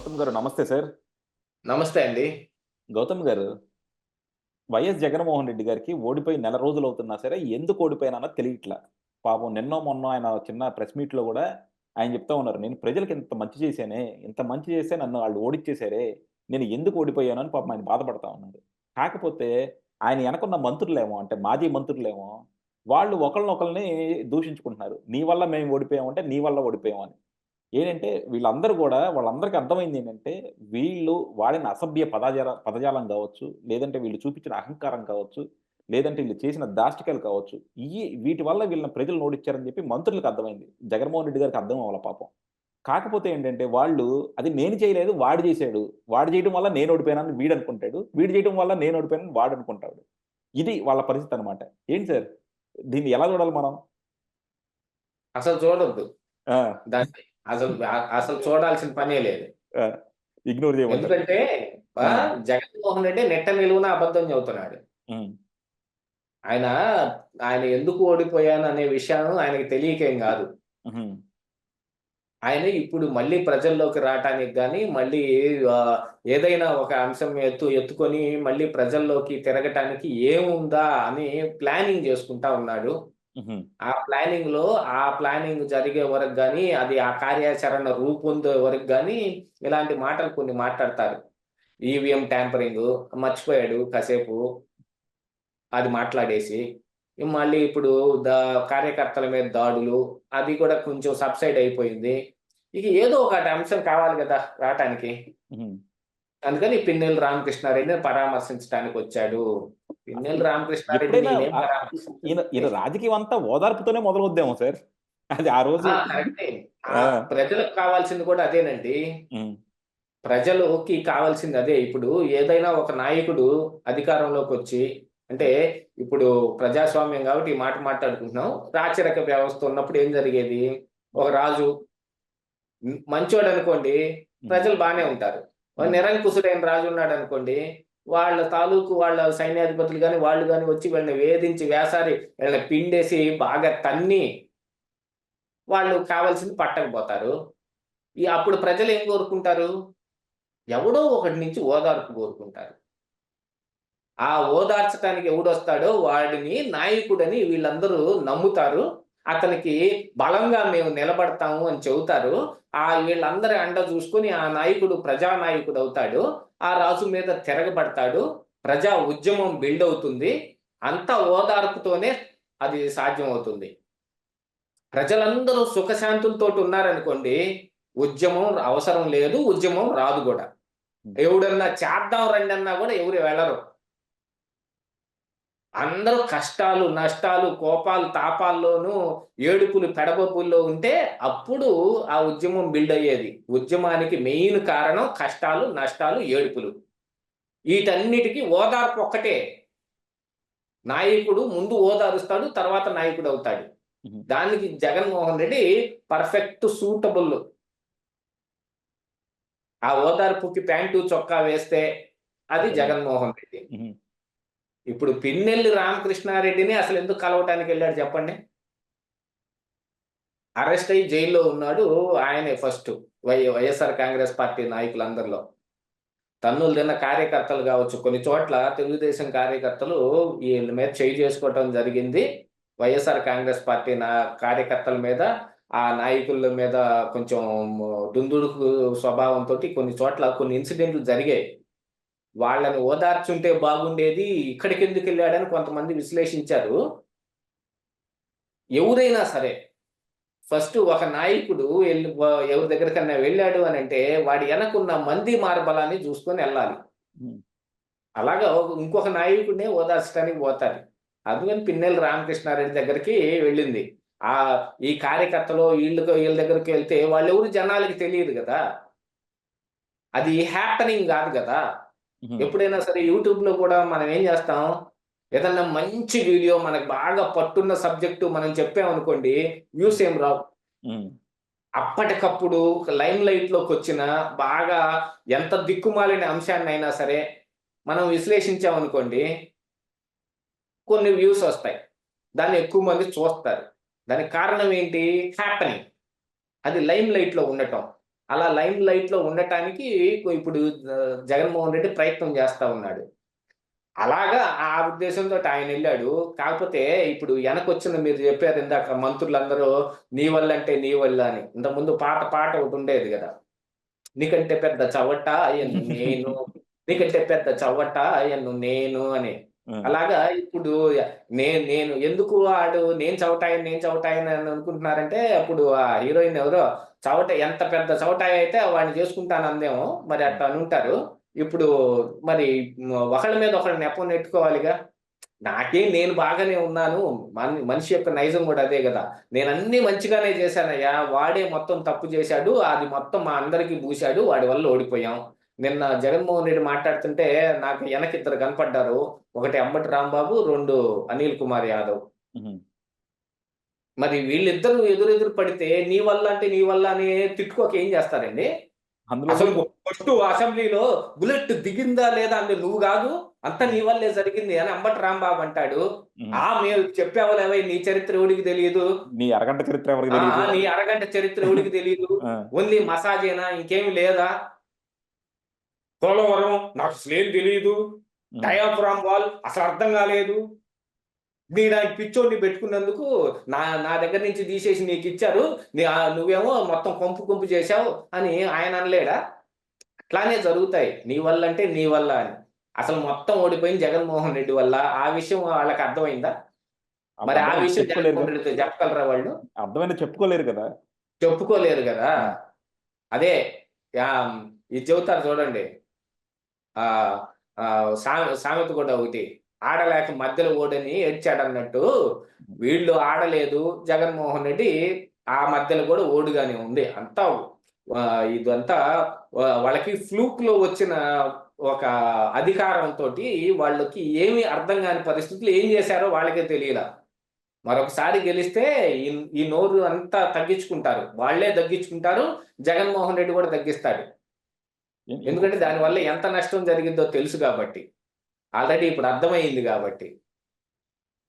గౌతమ్ గారు నమస్తే సార్. నమస్తే అండి. గౌతమ్ గారు, వైఎస్ జగన్మోహన్ రెడ్డి గారికి ఓడిపోయి నెల రోజులవుతున్నా సరే, ఎందుకు ఓడిపోయానన్నది తెలియట్లా. పాపం నిన్నో, మొన్నో ఆయన చిన్న ప్రెస్ మీట్‌లో గూడా ఆయన చెప్తా ఉన్నారు. నేను ప్రజలకి ఇంత మంచి చేశానే, ఇంత మంచి చేస్తే నన్ను ఆళ్ళు ఓడిచ్చేసారే, నేను ఎందుకు ఓడిపోయాను అని పాపం ఆయన బాధపడతా ఉన్నారు. కాకపోతే ఆయన ఎనకున్న మంత్రులేమో అంటే మాజీ మంత్రులేమో, వాళ్ళు ఒకళ్ళనొకళ్ళని దూషించుకుంటున్నారు. నీ వల్ల మేము ఓడిపోయాం అంటే, నీ వల్ల ఓడిపోయాం అని. ఏంటంటే వీళ్ళందరూ గూడా వాళ్ళందరికి అర్థమైందేంటంటే, వీళ్ళు వాడిన అసభ్య పదజాలం గావచ్చు, లేదంటే వీళ్ళు చూపించిన అహంకారం కావచ్చు, లేదంటే వీళ్ళు చేసిన దాష్టికాలు కావచ్చు, వీటి వల్ల వీళ్ళని ప్రజలు ఓడించారని చెప్పి మంత్రులకు అర్థమైంది. జగన్మోహన్ రెడ్డి గారికి అర్థం అవ్వల పాపం. కాకపోతే ఏంటంటే వాళ్ళు అది నేను చేయలేదు వాడు చేశాడు. వాడు చేయడం వల్ల నేను ఓడిపోయానని వీడనుకుంటాడు. వీడు చేయడం వల్ల నేను ఓడిపోయానని వాడనుకుంటాడు. ఇది వాళ్ళ పరిస్థితనమాట. ఏంటి సార్? దీన్ని ఎలా చూడాలి మనం? అసలు చూడొద్దు ఆ! దాన్ని. అసలు చూడాల్సిన పనే లేదు. ఆ! ఇగ్నోర్ చేయమంటారు. ఎందుకంటే ఆ! జగన్మోహన్ రెడ్డి నిట్ట నిలువున అబద్ధం చెబుతున్నాడు. హ్మ్. ఆయన, ఆయన ఎందుకు ఓడిపోయాననే విషయం ఆయనకి తెలియకేం గాదు. హుహు. ఆయన ఇప్పుడు మళ్ళీ ప్రజల్లోకి రాటానికి గాని, మళ్ళీ ఏదైనా ఒక అంశం ఎత్తుకొని మళ్ళీ ప్రజల్లోకి తిరగటానికి ఏముందా అని ప్లానింగ్ చేసుకుంటా ఉన్నాడు. హుహు. ఆ ప్లానింగ్ జరిగే వరకు గాని, అది ఆ కార్యాచరణ రూపొందే వరకు గాని, ఇలాంటి మాటలు కొన్ని మాట్లాడతారు. ఈవీఎం ట్యాంపరింగు మర్చిపోయాడు కాసేపు అది మాట్లాడేసి. మళ్ళీ ఇప్పుడు దా కార్యకర్తల మీద దాడులు, అది కూడా కొంచెం సబ్సైడ్ అయిపోయింది. ఇక ఏదో ఒకటి అంశం కావాలి గదా! రాటానికి. హుహు. అందుకని పిన్నెల్లి రామకృష్ణారెడ్డిని పరామర్శించటానికొచ్చాడు. పిన్నెల్లి రామకృష్ణారెడ్డిని ఎప్పుడైనా ఈయనేం ఈయన పరామర్శించలేదండి. ఈయన రాజకీయం అంతా ఓదార్పుతోనే మొదలవుద్దేమో సార్. అది ఆ రోజు కరెక్టే. ఆ! ప్రజలకు కావాల్సింది కూడా అదేనండి. హ్మ్. ప్రజలకి కావాల్సింది అదే. ఇప్పుడు ఏదైనా ఒక నాయకుడు అధికారంలోకొచ్చి అంటే ఇప్పుడు ప్రజాస్వామ్యం కాబట్టి ఈ మాట మాట్లాడుకుంటున్నాం. రాచరిక వ్యవస్థ ఉన్నప్పుడు ఏం జరిగేది? ఒక రాజు మంచోడనుకోండి హ్మ్. ప్రజలు బానే ఉంటారు. ఓ హ్మ్. నిరంకుశుడైన రాజు ఉన్నాడనుకోండి, వాళ్ళ సైన్యాధిపతులు గాని, వాళ్ళు గాని వచ్చి వీళ్ళని వేధించి వేసారి వీళ్ళని పిండేసి బాగా తన్ని వాళ్ళు కావాల్సింది పట్టకపోతారు. అప్పుడు ప్రజలేం కోరుకుంటారు? ఎవడో ఒకడి నుంచి ఓదార్పు కోరుకుంటారు. ఆ ఓదార్చటానికి ఎవడొస్తాడో వాడిని నాయకుడని వీళ్ళందరూ నమ్ముతారు. అతనికి బలంగా మేము నిలబడతాము అని చెబుతారు. వీళ్ళందరి అండ చూసుకొని ఆ నాయకుడు ప్రజానాయకుడవుతాడు. ఆ రాజు మీద తిరగబడతాడు. ప్రజా ఉద్యమం బిల్డ్ అవుతుంది. అంతా ఓదార్పుతోనే అది సాధ్యమవుతుంది. ప్రజలందరూ సుఖశాంతులతోటి ఉన్నారనుకోండి, ఉద్యమం అవసరం లేదు. ఉద్యమం రాదు గూడా. హ్మ్. ఎవడన్నా చేద్దాం రండన్నా గూడా ఎవరు వెళ్లరు. అందరూ కష్టాలు, నష్టాలు, కోపాలు, తాపాల్లోనూ, ఏడుపులు, పెడబొబ్బుల్లో ఉంటే అప్పుడు ఆ ఉద్యమం బిల్డ్ అయ్యేది. ఉద్యమానికి మెయిన్ కారణం కష్టాలు, నష్టాలు, ఏడుపులు. ఈటన్నిటికి ఓదార్పు ఒక్కటే. నాయకుడు ముందు ఓదారుస్తాడు. తర్వాత నాయకుడవుతాడు. హుహు. దానికి జగన్మోహన్ రెడ్డి పర్ఫెక్ట్ సూటబుల్. ఆ ఓదార్పుకి ప్యాంటు, చొక్కా వేస్తే అది జగన్ జగన్మోహన్ రెడ్డి. హుహు. ఇప్పుడు పిన్నెల్లి రామకృష్ణారెడ్డిని అసలెందుకు కలవటానికెళ్ళాడు చెప్పండి? అరెస్ట్ అయ్యి జైల్‌లో ఉన్నాడు. ఆయనే ఫస్టు. వైఎస్ఆర్ కాంగ్రెస్ పార్టీ నాయకులందరిలో. తన్నులు తిన్న కార్యకర్తలు గావచ్చు, కొన్ని చోట్ల తెలుగుదేశం కార్యకర్తలు ఈళ్ళ మీద చేయి చేసుకోవటం జరిగింది. వైఎస్ఆర్ కాంగ్రెస్ పార్టీ కార్యకర్తల మీద, ఆ నాయకుల మీద కొంచెం దుందుడుకు స్వభావంతోటి కొన్ని చోట్ల కొన్ని ఇన్సిడెంట్లు జరిగాయి. వాళ్ళని ఓదార్చుంటే బాగుండేది. ఇక్కడికెందుకెళ్ళాడని కొంతమంది విశ్లేషించారు. ఎవరైనా సరే ఫస్ట్ ఒక నాయకుడు ఎవరి దగ్గరికన్నా వెళ్ళాడు అనంటే, వాడి ఎనకున్న మంది మార్బలాన్ని చూసుకొని ఎళ్ళాలి. హ్మ్. అలాగా ఇంకొక నాయకుడినే ఓదార్చడానికి పోతారు. అందుకని పిన్నెల్లి రామకృష్ణారెడ్డి దగ్గరికి వెళ్ళింది. ఈ కార్యకర్తలు వీళ్ళ దగ్గరికి వెళ్తే వాళ్ళెవరు జనాలకి తెలీదు గదా! అది హ్యాపెనింగ్ గాదు గదా! హుహు. ఎప్పుడైనా సరే యూట్యూబ్‌లో కూడా మనం ఏం జేస్తాం, ఏదన్నా మంచి వీడియో మనకు బాగా పట్టున్న సబ్జెక్టు మనం చెప్పామనుకోండి, వ్యూస్ హ్మ్. ఏం రావు. హ్మ్. అప్పటికప్పుడు లైమ్ లైట్‌లోకొచ్చిన బాగా ఎంత దిక్కుమాలిన అంశాన్నైనా సరే, మనం విశ్లేషించామనుకోండి, కొన్ని వ్యూస్ ఒస్తాయి. దాన్ని ఎక్కువ మంది చూస్తారు. దానికి కారణం ఏంటి? హ్యాపెనింగ్. అది లైమ్ లైట్‌లో ఉండటం. అలా లైమ్ లైట్ లో ఉండటానికి ఇప్పుడు జగన్మోహన్ రెడ్డి ప్రయత్నం చేస్తా ఉన్నాడు. అలాగా ఆ ఉద్దేశంతో ఆయన వెళ్ళాడు. కాకపోతే ఇప్పుడు వెనకొచ్చిన మీరు చెప్పారు ఇందాక మంత్రులందరూ నీ వల్ల అంటే నీ వల్ల అని. ఇంతకుముందు పాట ఒకటి ఉండేది కదా! నీకంటే పెద్ద చవట అయ్యను నేను. నీకంటే పెద్ద చవట అయ్యను నేను అని. హ్మ్. అలాగా ఇప్పుడు నేను ఎందుకు ఆడు నేను చవటాయని అని అనుకుంటున్నారంటే, అప్పుడు ఆ హీరోయిన్ ఎవరో ఎంత పెద్ద చవటాయి అయితే వాడిని చేసుకుంటానందేమో. మరి హ్మ్. అట్లా అనుంటారు. ఇప్పుడు మరి ఒకళ్ళ మీద ఒకళ్ళు నెపం నెట్టుకోవాలిగా. నేను బాగానే ఉన్నాను. మనిషి యొక్క నైజం గూడా అదే గదా! నేనన్నీ మంచిగానే చేశానయ్యా. వాడే మొత్తం తప్పు చేశాడు. అది మొత్తం మా అందరికి పూసాడు. వాడి వల్ల ఓడిపోయాం. నిన్న జగన్మోహన్ రెడ్డి మాట్లాడుతుంటే నాకు ఎనకిద్దరు కనపడ్డారు. ఒకటి అంబటి రాంబాబు, 2 అనిల్ కుమార్ యాదవ్. హుహు. మరి వీళ్ళిద్దరూ ఎదురెదురు పడితే నీ వల్ల అని తిట్టుకోక ఏం చేస్తారండి? అందులోనూ అసలు ఫస్టు అసెంబ్లీలో బుల్లెట్ దిగిందా లేదా అంది నువ్వు గాదు. అంతా హ్మ్. నీ వల్లే జరిగింది అని అంబటి రాంబాబు అంటాడు. హ్మ్. మేము చెప్పావులేవోయ్ నీ చరిత్ర ఎవడికి తెలీదు. నీ అరగంట చరిత్ర ఎవరికీ ఆ! తెలీదు. నీ అరగంట చరిత్ర ఎవడికి తెలీదు. ఆ! ఓన్లీ మసాజేనా ఇంకేమి లేదా? పోలవరం నాకసలేం తెలీదు. హ్మ్. డయాఫ్రామ్ వాల్ అసలు అర్థం గాలేదు. నీలాంటి పిచ్చోడిని పెట్టుకున్నందుకు నా దగ్గర నుంచి తీసేసి నీకిచ్చారు. నువ్వేమో మొత్తం కొంపు చేశావు అని ఆయన అనలేడా? అట్లానే జరుగుతాయి. నీ వల్లంటే నీ వల్ల అని. అసలు మొత్తం ఓడిపోయింది జగన్మోహన్ రెడ్డి వల్ల. ఆ విషయం వాళ్ళకి అర్థమైందా? అంత మరి ఆ అర్థమైంది విషయం చెప్పుకోలేరుగా. జగన్మోహన్ రెడ్డితో చెప్పగలరా వాళ్ళు? అర్థమైంది చెప్పుకోలేరు కదా! చెప్పుకోలేరు గదా! హ్మ్. అదే యాహ్! ఇది చెబుతారు చూడండి. ఆహ్, సామెత కూడా ఒకటి. ఆడలేక మధ్యలో ఓడని ఏడ్చాడన్నట్టు, హ్మ్. వీళ్ళు ఆడలేదు. జగన్మోహన్ రెడ్డి ఆ మధ్యలో కూడా ఓడుగానే ఉంది. అంతా ఇదంతా వాళ్ళకి ఫ్లూక్‌లో వచ్చిన ఒక అధికారంతోటి వాళ్ళకి ఏమి అర్థం గాని పరిస్థితుల్లో ఏం చేశారో వాళ్ళకే తెలియలా. మరొకసారి గెలిస్తే ఈ నోరు అంతా తగ్గించుకుంటారు. వాళ్ళే తగ్గించుకుంటారు. జగన్మోహన్ రెడ్డి కూడా తగ్గిస్తాడు. ఎందుకంటే ఇంకొకసారి దానివల్ల ఎంత నష్టం జరిగిద్దో తెలుసు గాబట్టి. ఆల్రెడీ ఇప్పుడు అర్థమయింది గాబట్టి.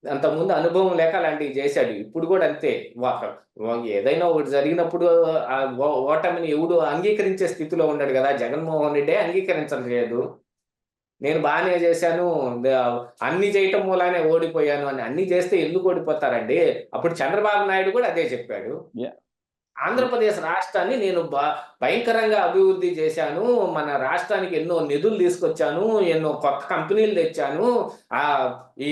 అంతకుముందు అనుభవం లేక అలాంటివి జేశాడు. ఇప్పుడు గూడా అంతే. ఒక ఏదైనా ఒకటి జరిగినప్పుడు ఓటమిని ఎవడు అంగీకరించే స్థితిలో ఉండడు గదా! జగన్మోహన్ రెడ్డే అంగీకరించలేదు. నేను బానే జేశాను. ద అన్ని చేయటం మూలానే ఓడిపోయాను అని. అన్ని జేస్తే ఎందుకు ఓడిపోతారండి? అప్పుడు చంద్రబాబు నాయుడు గూడా అదే చెప్పాడు. యాహ్! ఆంధ్రప్రదేశ్ రాష్ట్రాన్ని నేను భయంకరంగా అభివృద్ధి చేశాను. మన రాష్ట్రానికి ఎన్నో నిధులు తీసుకొచ్చాను. ఎన్నో కొత్త కంపెనీలు తెచ్చాను. ఆహ్, ఈ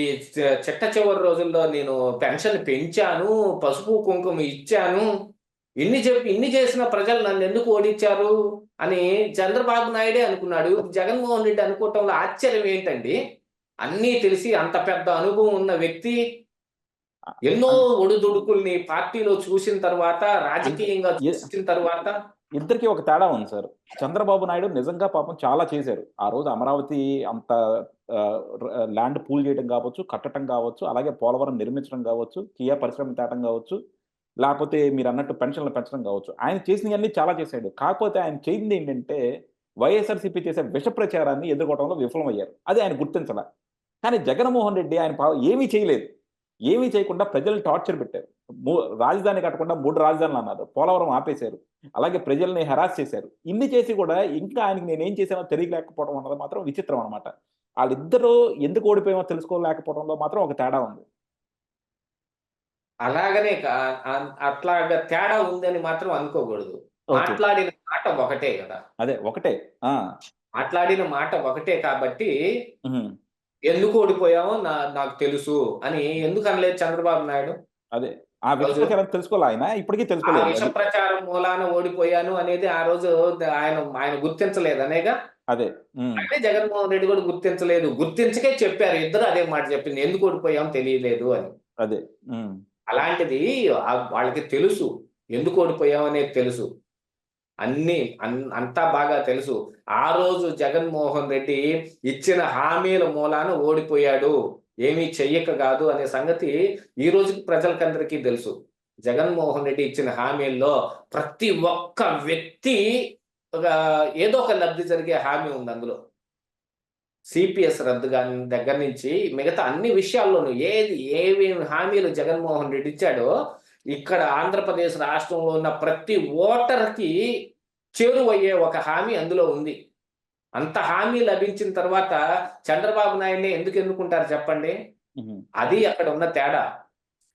చిట్ట చివరి రోజుల్లో నేను పెన్షన్ పెంచాను. పసుపు, కుంకుమ ఇచ్చాను. ఇన్ని చేసిన ప్రజలు నన్నెందుకు ఓడించారు అని చంద్రబాబు నాయుడే అనుకున్నాడు. జగన్మోహన్ రెడ్డి అనుకోవటంలో ఆశ్చర్యం ఏంటండి? అన్నీ తెలిసి అంత పెద్ద అనుభవం ఉన్న వ్యక్తి ఎన్నో అన్ ఒడిదుడుకుల్ని పార్టీలో చూసిన తర్వాత, అంటే రాజకీయంగా ఎ చూసిన తర్వాత ఇద్దరికీ ఒక తేడా ఉంది సార్. చంద్రబాబు నాయుడు నిజంగా పాపం చాలా చేశారు. ఆ రోజు అమరావతి అంత ల్యాండ్ పూల్ చేయడం గావచ్చు, కట్టటం గావచ్చు, అలాగే పోలవరం నిర్మించడం గావచ్చు, కియా పరిశ్రమ తేవటం గావచ్చు, లేపోతే మీరన్నట్టు పెన్షన్‌లు పెంచడం గావచ్చు. ఆయన చేసినయన్నీ చాలా చేశాడు. కాకపోతే ఆయన చేసిందేంటంటే, వైఎస్ఆర్‌సీపీ చేసే విష ప్రచారాన్ని ఎదుర్కోవడంలో విఫలమయ్యారు. అది ఆయన గుర్తించల. కానీ జగన్మోహన్ రెడ్డి ఆయన ఏమీ చేయలేదు. ఏమీ చేయకుండా ప్రజల్ని టార్చర్ పెట్టారు. ము రాజధాని కట్టకుండా 3 రాజధానులన్నారు. పోలవరం ఆపేశారు. అలాగే ప్రజల్ని హెరాస్ చేశారు. ఇన్ని చేసి కూడా ఇంకా ఆయనకి నేనేం చేశానో తెలియలేకపోవడం అన్నది మాత్రం విచిత్రం అన్నమాట. ఆళ్ళిద్దరూ ఎందుకు ఓడిపోయామో తెలుసుకోలేకపోవడంలో మాత్రం ఒక తేడా ఉంది. అలాగనే అట్లాగా తేడా ఉందని మాత్రం అనుకోకూడదు. ఓకే. మాట్లాడిన మాట ఒకటే గదా! అదే ఒకటే. ఆ! మాట్లాడిన మాట ఒకటే కాబట్టి, హ్మ్. ఎందుకు ఓడిపోయామో నాకు తెలుసు అని ఎందుకు అనలేదు చంద్రబాబు నాయుడు అదే. ఆ ఆ విష రోజు? ప్రచారం తెలుసుకోలే ఆయన. ఇప్పటికి ఆ తెలుసుకోలేదు విష అది. ప్రచారం మూలాన ఓడిపోయాను అనేది ఆ రోజు ఆయన గుర్తించలేదనేగా? అదే. హ్మ్. అంటే జగన్మోహన్ రెడ్డి కూడా గుర్తించలేదు. గుర్తించకే చెప్పారు. ఇద్దరు అదే మాట చెప్పింది. ఎందుకు ఓడిపోయామో తెలియలేదు అని. అదే. హ్మ్. అలాంటిది వాళ్ళకి తెలుసు. ఎందుకు ఓడిపోయామనేది తెలుసు. అన్నీ అంతా బాగా తెలుసు. ఆ రోజు జగన్మోహన్ రెడ్డి ఇచ్చిన హామీల మూలాన ఓడిపోయాడు. ఏమీ చెయ్యక గాదు అనే సంగతి ఈ రోజుకి ప్రజలకందరికీ తెలుసు. జగన్మోహన్ రెడ్డి ఇచ్చిన హామీల్లో ప్రతి ఒక్క వ్యక్తి ఒక ఏదో ఒక లబ్ధి జరిగే హామీ ఉందందులో. సిపిఎస్ రద్దు దగ్గర నుంచి మిగతా అన్ని విషయాల్లోనూ ఏవేమి హామీలు జగన్మోహన్ రెడ్డి ఇచ్చాడో, ఇక్కడ ఆంధ్రప్రదేశ్ రాష్ట్రంలో ఉన్న ప్రతి ఓటర్‌కి చేరువయ్యే ఒక హామీ అందులో ఉంది. అంత హామీ లభించిన తర్వాత చంద్రబాబు నాయుడిని ఎందుకు ఎన్నుకుంటారు చెప్పండి? హుహు. అది అక్కడ ఉన్న తేడా.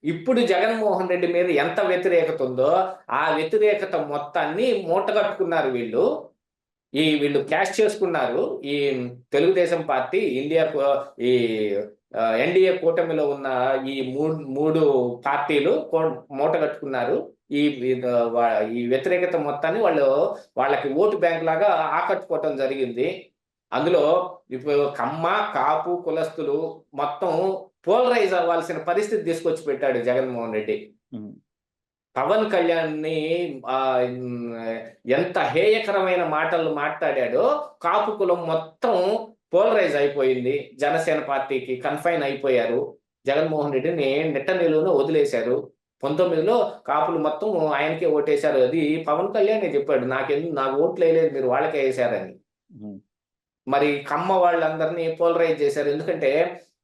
ఇప్పుడు జగన్మోహన్ రెడ్డి మీద ఎంత వ్యతిరేకత ఉందో, ఆ వ్యతిరేకత మొత్తాన్ని మూటగట్టుకున్నారు వీళ్ళు. వీళ్ళు క్యాష్ చేసుకున్నారు. ఈ తెలుగుదేశం పార్టీ ఈ ఎన్‌డీఏ కూటమిలో ఉన్న ఈ 3 పార్టీలు మూటగట్టుకున్నారు. ఈ విద వ ఈ వ్యతిరేకత మొత్తాన్ని వాళ్ళకి ఓటు బ్యాంక్ లాగా ఆకట్టుకోవటం జరిగింది. అందులో ఇప్పుడు కమ్మ, కాపు కులస్తులు మొత్తం పోలరైజ్ అవ్వాల్సిన పరిస్థితి తీసుకొచ్చి పెట్టాడు జగన్మోహన్ రెడ్డి. హ్మ్. పవన్ కళ్యాణ్‌ని ఎంత హేయకరమైన మాటలు మాట్లాడాడో, కాపు కులం మొత్తం పోలరైజ్ అయిపోయింది. జనసేన పార్టీకి కన్ఫైన్ అయిపోయారు. జగన్మోహన్ రెడ్డిని నిట్ట నిలువున వదిలేశారు. 19లో కాపులు మొత్తం ఆయనకే ఓటేశారు. అది పవన్ కళ్యాణే చెప్పాడు. నాకు ఓట్లేయలేదు మీరు వాళ్ళకే ఏశారని. హ్మ్. మరి కమ్మ వాళ్ళందరినీ పోలరైజ్ చేశారు. ఎందుకంటే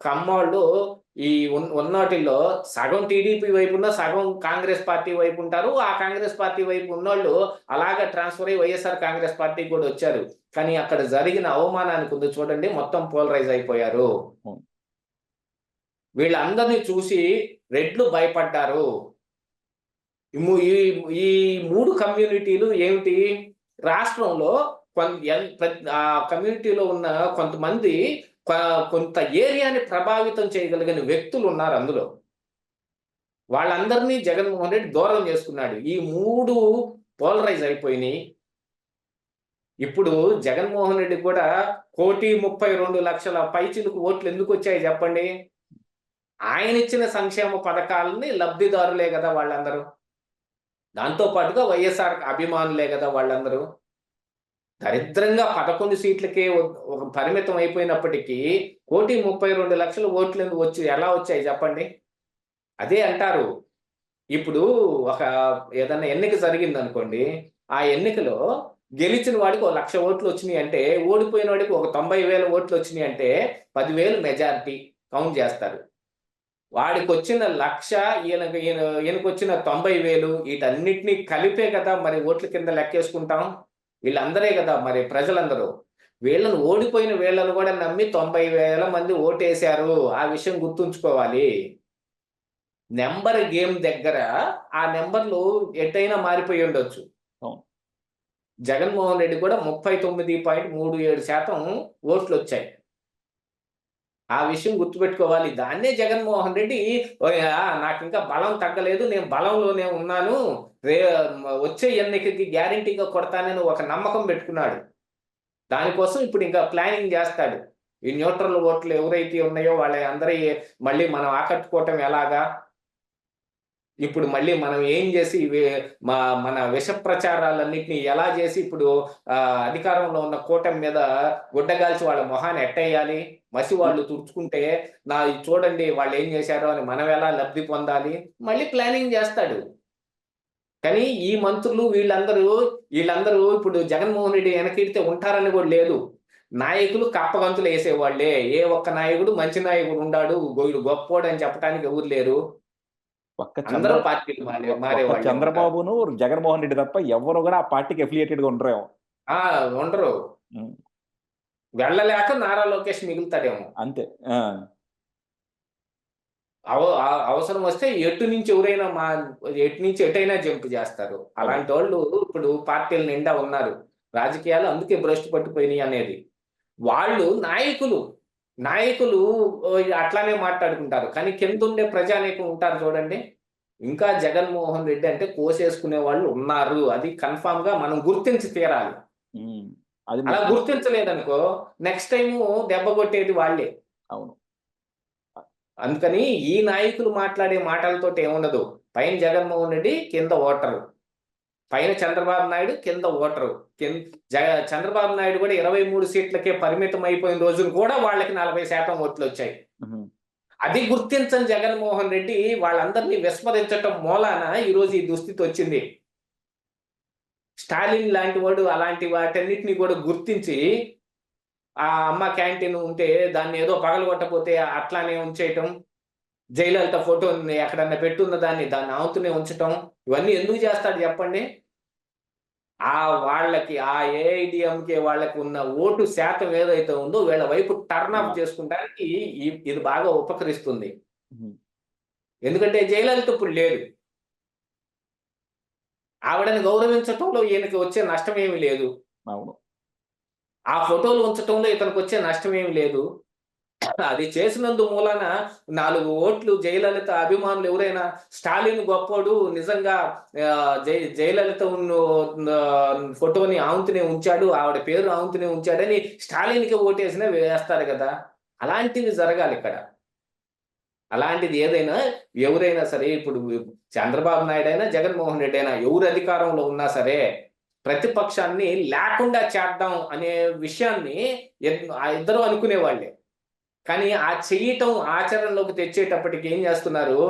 కమ్మోళ్ళు ఈ ఉన్నోటిల్లో సగం టీడీపీ వైపున్న, సగం కాంగ్రెస్ పార్టీ వైపు ఉంటారు. ఆ కాంగ్రెస్ పార్టీ వైపు ఉన్నోళ్ళు అలాగా ట్రాన్స్‌ఫర్ అయ్యి వైఎస్ఆర్ కాంగ్రెస్ పార్టీకి కూడా వచ్చారు. కానీ అక్కడ జరిగిన అవమానానికి ఉంది చూడండి, మొత్తం పోలరైజ్ అయిపోయారు. అవును. వీళ్ళందరిని చూసి రెడ్లు భయపడ్డారు. ఈ ము ఈ ఈ 3 కమ్యూనిటీలు ఏమిటి? రాష్ట్రంలో కమ్యూనిటీలో ఉన్న కొంతమంది కొంత ఏరియాని ప్రభావితం చేయగలిగిన వ్యక్తులున్నారు అందులో. వాళ్ళందరినీ జగన్మోహన్ రెడ్డి దూరం చేసుకున్నాడు. ఈ 3 పోలరైజ్ అయిపోయినియి. ఇప్పుడు జగన్మోహన్ రెడ్డికి కూడా 1,32,00,000 పైచిలుకు ఓట్లు ఎందుకొచ్చాయి చెప్పండి? ఆయనిచ్చిన సంక్షేమ పథకాలని లబ్ధిదారులే గదా వాళ్ళందరూ. దాంతో పాటుగా వైఎస్ఆర్ అభిమానులే గదా వాళ్ళందరూ. దరిద్రంగా 11 సీట్లకే ఒక పరిమితం అయిపోయినప్పటికీ 1,32,00,000 ఓట్లు ఎలా వచ్చాయి చెప్పండి? అదే అంటారు. ఇప్పుడు ఒక ఏదన్నా ఎన్నిక జరిగిందనుకోండి. ఆ ఎన్నికలో గెలిచిన వాడికి ఓ 1,00,000 ఓట్లు వచ్చినియంటే, ఓడిపోయిన వాడికి ఒక 90,000 ఓట్లు వచ్చినియంటే 10,000 మెజారిటీ కౌంట్ జేస్తారు. వాడికొచ్చిన 1,00,000 ఈయనకొచ్చిన 90,000 వీటన్నిటిని కలిపే కదా మరి ఓట్ల కింద లెక్కేసుకుంటాం. వీళ్ళందరే గదా మరి ప్రజలందరూ. ఓడిపోయిన వీళ్ళను గూడా నమ్మి 90,000 మంది ఓటేశారు. ఆ విషయం గుర్తుంచుకోవాలి. నంబర్ గేమ్ దగ్గర ఆ నంబర్‌లు ఎటైనా మారిపోయుండొచ్చు. అవును. జగన్మోహన్ రెడ్డి కూడా 39.37% ఓట్లొచ్చాయి. ఆ విషయం గుర్తుపెట్టుకోవాలి. దాన్నే జగన్మోహన్ రెడ్డి నాకింకా బలం తగ్గలేదు. నేను బలంలోనే ఉన్నాను. రే వచ్చే ఎన్నికకి గ్యారంటీగా కొడతానని ఒక నమ్మకం పెట్టుకున్నాడు. దానికోసం ఇప్పుడు ఇంకా ప్లానింగ్ జేస్తాడు. ఈ న్యూట్రల్ ఓట్లు ఎవరైతే ఉన్నాయో మళ్ళీ మనం ఆకట్టుకోవటం ఎలాగా? ఇప్పుడు మళ్ళీ మనం ఏం జేసి మన విష ప్రచారాలన్నిటిని ఎలా జేసి ఇప్పుడు అధికారంలో ఉన్న కూటమి మీద గుడ్డగాల్చి వాళ్ళ మొహాన్ని ఎట్టేయాలి? మసి వాళ్ళు తుడుచుకుంటే చూడండి వాళ్ళేం జేశారో అని మనం ఎలా లబ్ధి పొందాలి? మళ్ళీ ప్లానింగ్ జేస్తాడు. కానీ ఈ మంత్రులు వీళ్ళందరూ ఇప్పుడు జగన్మోహన్ రెడ్డి వెనకిడితే ఉంటారని గూడా లేదు. నాయకులు కప్పగంతులేసేవాళ్ళే. ఏ ఒక్క నాయకుడు మంచి నాయకుడు ఉండాడు, వీడు గొప్పోడని చెప్పటానికి ఎవరు లేరు. ఒక్క అందరూ పార్టీలు ఒక్క మారేవాళ్ళే ఉంటారు. చంద్రబాబును, జగన్మోహన్ రెడ్డి తప్ప ఎవ్వరు గూడా ఆ పార్టీకి అఫిలియేటెడ్‌గా ఉండరేమో. ఆ! ఉండరు. హ్మ్. వెళ్ళలేక నారా లోకేష్ మిగులుతాడేమో. అంతే. ఆ! అవసరం వస్తే ఎటు నుంచి ఎటైనా జంప్ జేస్తారు. అవును. అలాంటోళ్ళు ఇప్పుడు పార్టీల నిండా ఉన్నారు. రాజకీయాలు అందుకే భ్రష్టు పట్టిపోయినియి అనేది. వాళ్ళు నాయకులు అట్లానే మాట్లాడుకుంటారు. కానీ కిందుండే ప్రజానీకం ఉంటారు చూడండి. ఇంకా జగన్మోహన్ రెడ్డి అంటే కోసేసుకునే వాళ్ళు ఉన్నారు. అది కన్ఫర్మ్‌గా మనం గుర్తించి తీరాలి. హ్మ్. అది అలా మొత్తం. గుర్తించలేదనుకో నెక్స్ట్ టైము దెబ్బ కొట్టేది వాళ్ళే. అవును. అందుకని ఈ నాయకులు మాట్లాడే మాటలతోటి ఏముండదు. పైన జగన్మోహన్ రెడ్డి, కింద ఓటరు. పైన చంద్రబాబు నాయుడు, కింద ఓటరు. కిన్ జ చంద్రబాబు నాయుడు కూడా 23 సీట్లకే పరిమితం అయిపోయిన రోజున కూడా వాళ్ళకి 40% ఓట్లొచ్చాయి. హుహు. అది గుర్తించని జగన్మోహన్ రెడ్డి వాళ్ళందరిని విస్మరించటం మూలాన ఈరోజు ఈ దుస్థితొచ్చింది. స్టాలిన్ లాంటి వాడు అలాంటి వాటన్నిటిని కూడా గుర్తించి, ఆ అమ్మ క్యాంటీన్ ఉంటే దాన్నేదో పగలగొట్టకపోతే అట్లానే ఉంచేయటం. జయలలిత ఫోటోని ఎక్కడన్నా పెట్టున్న దాన్ని అవతలనే ఉంచటం. ఇవన్నీ ఎందుకు చేస్తాడు చెప్పండి? ఆ వాళ్ళకి ఆ ఏఐడిఎంకే వాళ్ళకి ఉన్న ఓటు శాతం ఏదైతే ఉందో వీళ్ళ వైపు టర్న్ ఆ! ఆఫ్ చేసుకుంటానికి ఇది బాగా ఉపకరిస్తుంది. హ్మ్. ఎందుకంటే జయలలిత ఇప్పుడు లేదు. ఆవిడని గౌరవించటంలో ఈయనకి వచ్చే నష్టమేమి లేదు. అవును. ఆ ఫోటోలు ఉంచటంలో ఇతనికొచ్చే నష్టమేమి లేదు. అది చేసినందు మూలాన 4 ఓట్లు జయలలిత అభిమానులు ఎవరైనా స్టాలిన్ గొప్పోడు నిజంగా జయలలిత ఫోటోని ఆవుంతనే ఉంచాడు. ఆవిడ పేరు ఆవుంతనే ఉంచాడని స్టాలిన్‌కి ఓటేసినా వేస్తారు గదా! అలాంటివి జరగాలిక్కడ. అలాంటిది ఏదైనా ఎవరైనా సరే ఇప్పుడు చంద్రబాబు నాయుడైనా, జగన్మోహన్ రెడ్డి అయినా ఎవరు అధికారంలో ఉన్నా సరే, ప్రతిపక్షాన్ని లేకుండా చేద్దాం అనే విషయాన్ని ఆ ఇద్దరు అనుకునేవాళ్ళే. కానీ ఆ చెయ్యటం ఆచరణలోకి తెచ్చేటప్పటికి ఏం జేస్తున్నారు,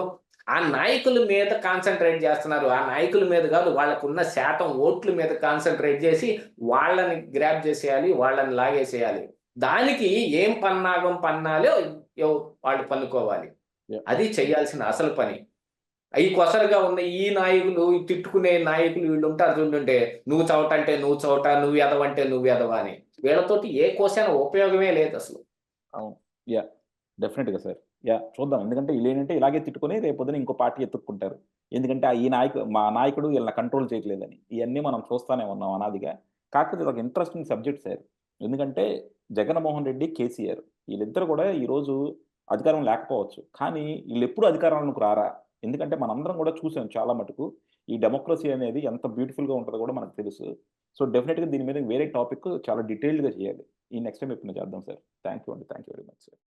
ఆ నాయకుల మీద కాన్సంట్రేట్ జేస్తున్నారు. ఆ నాయకుల మీద గాదు, వాళ్ళకున్న శాతం ఓట్ల మీద కాన్సంట్రేట్ జేసి, వాళ్ళని గ్రాబ్ జేసేయాలి, వాళ్ళని లాగేసేయాలి. దానికి ఏం పన్నాగం పన్నాలో ఎవ్ వాళ్ళు పన్నుకోవాలి. యాహ్! అది చెయ్యాల్సిన అసలు పని. ఈ కొసరుగా ఉన్న ఈ నాయకులు, ఈ తిట్టుకునే నాయకులు వీళ్ళుంటారు చూడండి. నువ్వు చవటంటే నువ్వు చవట, నువ్వు ఎదవంటే నువ్వు ఎదవ అని. వీళ్ళతోటి ఏ కోశాన ఉపయోగమే లేదసలు. అవును. యాహ్! డెఫినెట్‌గా సార్. యాహ్! చూద్దాం. ఎందుకంటే ఈళ్ళేంటంటే ఇలాగే తిట్టుకొని రేపొద్దున ఇంకో పార్టీ ఎతుక్కుంటారు. ఎందుకంటే ఈ మా నాయకుడు ఈళ్ళని కంట్రోల్ చేయట్లేదని. ఇయన్నీ మనం చూస్తానే ఉన్నాం అనాదిగా. కాకపోతే ఇదొక ఇంట్రెస్టింగ్ సబ్జెక్ట్ సార్. ఎందుకంటే జగన్మోహన్ రెడ్డి, కేసీఆర్ ఈళ్ళిద్దరూ కూడా ఈరోజు అధికారం లేకపోవచ్చు. కానీ ఈళ్ళెప్పుడు అధికారంలోకి రారా? ఎందుకంటే మనందరం కూడా చూసాం చాలా మటుకు. ఈ డెమోక్రసీ అనేది ఎంత బ్యూటిఫుల్‌గా ఉంటదో కూడా మనకు తెలుసు. సో, డెఫినిట్‌గా దీని మీద వేరే టాపిక్ చాలా డీటెయిల్డ్‌గా చేయాలి. ఈ నెక్స్ట్ టైమ్ ఎప్పుడైనా చేద్దాం సార్. థాంక్ యూ అండి. Thank you very much sir.